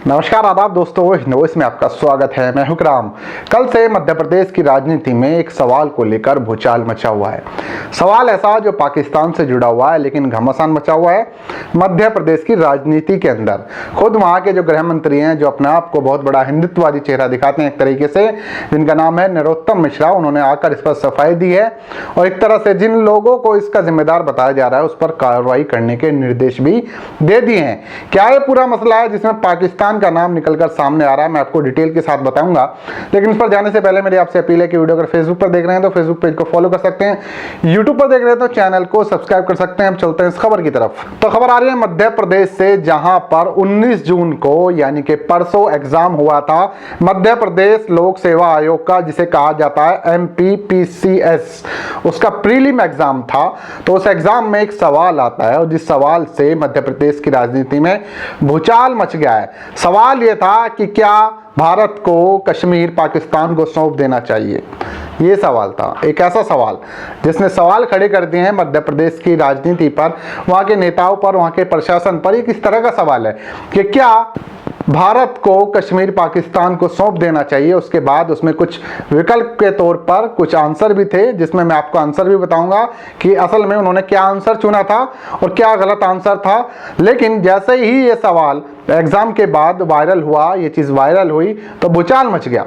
नमस्कार आदाब दोस्तों, हिंदोस में आपका स्वागत है। मैं हुक्राम। कल से मध्य प्रदेश की राजनीति में एक सवाल को लेकर भूचाल मचा हुआ है। सवाल ऐसा जो पाकिस्तान से जुड़ा हुआ है, लेकिन घमासान मचा हुआ है मध्य प्रदेश की राजनीति के अंदर। खुद वहां के जो गृह मंत्री हैं, जो अपने आप को बहुत बड़ा हिंदुत्ववादी चेहरा दिखाते हैं एक तरीके से, जिनका नाम है नरोत्तम मिश्रा, उन्होंने आकर इस पर सफाई दी है और एक तरह से जिन लोगों को इसका जिम्मेदार बताया जा रहा है उस पर कार्रवाई करने के निर्देश भी दे दिए हैं। क्या ये पूरा मसला है जिसमें पाकिस्तान का नाम निकलकर सामने आ रहा है, मैं आपको डिटेल के साथ बताऊंगा। लेकिन इस पर जाने से पहले मेरी आपसे अपील है कि वीडियो अगर फेसबुक पर देख रहे हैं तो फेसबुक पेज को फॉलो कर सकते हैं, यूट्यूब पर देख रहे हैं तो चैनल को सब्सक्राइब कर सकते हैं। अब चलते हैं इस खबर की तरफ। तो खबर आ रही है मध्य प्रदेश से, जहां पर 19 जून को यानी कि परसों एग्जाम हुआ था मध्य प्रदेश लोक सेवा आयोग का, जिसे कहा जाता है MPPCS। उसका प्रीलिम एग्जाम था। तो उस एग्जाम में एक सवाल आता है और जिस सवाल से मध्य प्रदेश की राजनीति में भूचाल मच गया है। सवाल यह था कि क्या भारत को कश्मीर पाकिस्तान को सौंप देना चाहिए। ये सवाल था, एक ऐसा सवाल जिसने सवाल खड़े कर दिए हैं मध्य प्रदेश की राजनीति पर, वहां के नेताओं पर, वहां के प्रशासन पर। एक इस तरह का सवाल है कि क्या भारत को कश्मीर पाकिस्तान को सौंप देना चाहिए। उसके बाद उसमें कुछ विकल्प के तौर पर कुछ आंसर भी थे, जिसमें मैं आपको आंसर भी बताऊंगा कि असल में उन्होंने क्या आंसर चुना था और क्या गलत आंसर था। लेकिन जैसे ही ये सवाल एग्जाम के बाद वायरल हुआ, ये चीज वायरल हुई, तो भूचाल मच गया।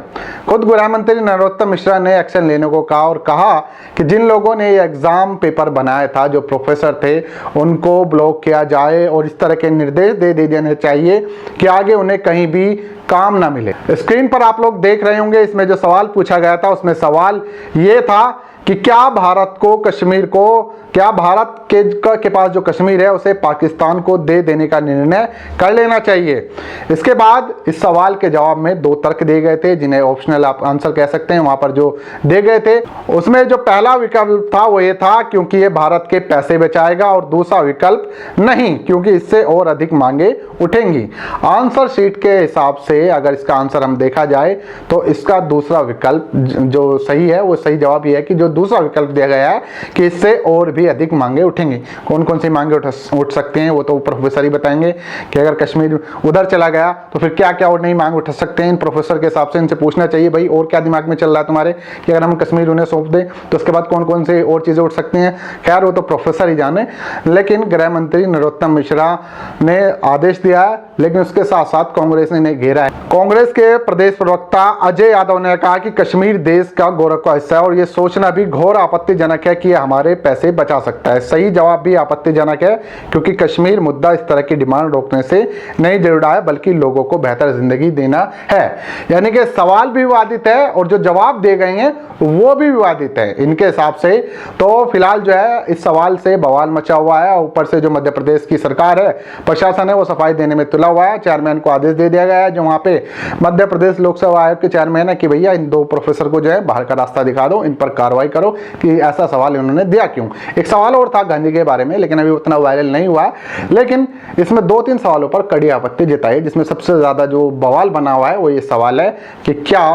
खुद गृह मंत्री नरोत्तम मिश्रा ने एक्शन लेने को कहा और कहा कि जिन लोगों ने ये एग्जाम पेपर बनाया था, जो प्रोफेसर थे, उनको ब्लॉक किया जाए और इस तरह के निर्देश दे देने चाहिए कि आगे उन्हें कहीं भी काम ना मिले। स्क्रीन पर आप लोग देख रहे होंगे, इसमें जो सवाल पूछा गया था उसमें सवाल ये था कि क्या भारत को कश्मीर को, क्या भारत के पास जो कश्मीर है उसे पाकिस्तान को दे देने का निर्णय कर लेना चाहिए। इसके बाद इस सवाल के जवाब में दो तर्क दिए गए थे, जिन्हें ऑप्शनल आप आंसर कह सकते हैं। वहां पर जो दिए गए थे उसमें जो पहला विकल्प था वो ये था क्योंकि ये भारत के पैसे बचाएगा, और दूसरा विकल्प नहीं क्योंकि इससे और अधिक मांगे उठेंगी। आंसर शीट के हिसाब से अगर इसका आंसर हम देखा जाए तो इसका दूसरा विकल्प जो सही है, वो सही जवाब ये है कि जो दूसरा विकल्प दिया गया है कि इससे और भी अधिक मांगे उठेंगी। कौन कौन सी मांगे उठ सकते हैं वो तो प्रोफेसर ही बताएंगे कि अगर कश्मीर उधर चला गया तो फिर क्या क्या और नई मांग उठ सकते हैं। इन प्रोफेसर के हिसाब से इनसे पूछना चाहिए, भाई और क्या दिमाग में चल रहा है तुम्हारे कि अगर हम कश्मीर उन्हें सौंप दें तो उसके बाद कौन कौन से और चीजें उठ सकती हैं। खैर वो तो प्रोफेसर ही जाने। लेकिन गृह मंत्री नरोत्तम मिश्रा ने आदेश दिया है, लेकिन उसके साथ साथ कांग्रेस ने इन्हें घेरा है। कांग्रेस के प्रदेश प्रवक्ता अजय यादव ने कहा कि कश्मीर देश का गौरव का हिस्सा है और ये सोचना भी घोर आपत्तिजनक है कि ये हमारे पैसे बचा सकता है। सही जवाब भी आपत्तिजनक है क्योंकि कश्मीर मुद्दा इस तरह की डिमांड रोकने से नहीं जुड़ा है, बल्कि लोगों को बेहतर जिंदगी देना है। यानी कि सवाल भी विवादित है और जो जवाब दिए गए हैं वो भी विवादित है इनके हिसाब से। तो फिलहाल जो है इस सवाल से बवाल मचा हुआ है। ऊपर से जो मध्य प्रदेश की सरकार है, प्रशासन है, वो सफाई देने में तुला हुआ है। चेयरमैन को आदेश दे दिया गया है, जो वहां पे मध्य प्रदेश लोक सेवा आयोग के चेयरमैन है, कि भैया इन दो प्रोफेसर को जो है बाहर का रास्ता दिखा दो, इन पर कार्रवाई करो कि ऐसा सवाल इन्होंने दिया क्यों। एक सवाल और था गांधी के बारे में, लेकिन अभी उतना वायरल नहीं हुआ। लेकिन इसमें दो तीन सवालों पर कड़ी आपत्ति जताई, जिसमें सबसे ज्यादा जो बवाल बना हुआ है वो ये सवाल है कि क्या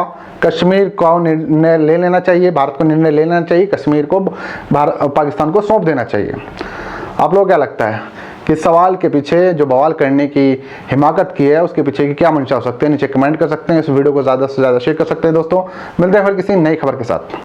कश्मीर को निर्णय ले लेना चाहिए, भारत को निर्णय ले लेना चाहिए, कश्मीर को पाकिस्तान को सौंप देना चाहिए। आप लोग क्या लगता है कि सवाल के पीछे जो बवाल करने की हिमाकत की है उसके पीछे की क्या मंशा हो सकते हैं? नीचे कमेंट कर सकते हैं। इस वीडियो को ज़्यादा से ज़्यादा शेयर कर सकते हैं। दोस्तों मिलते हैं फिर किसी नई खबर के साथ।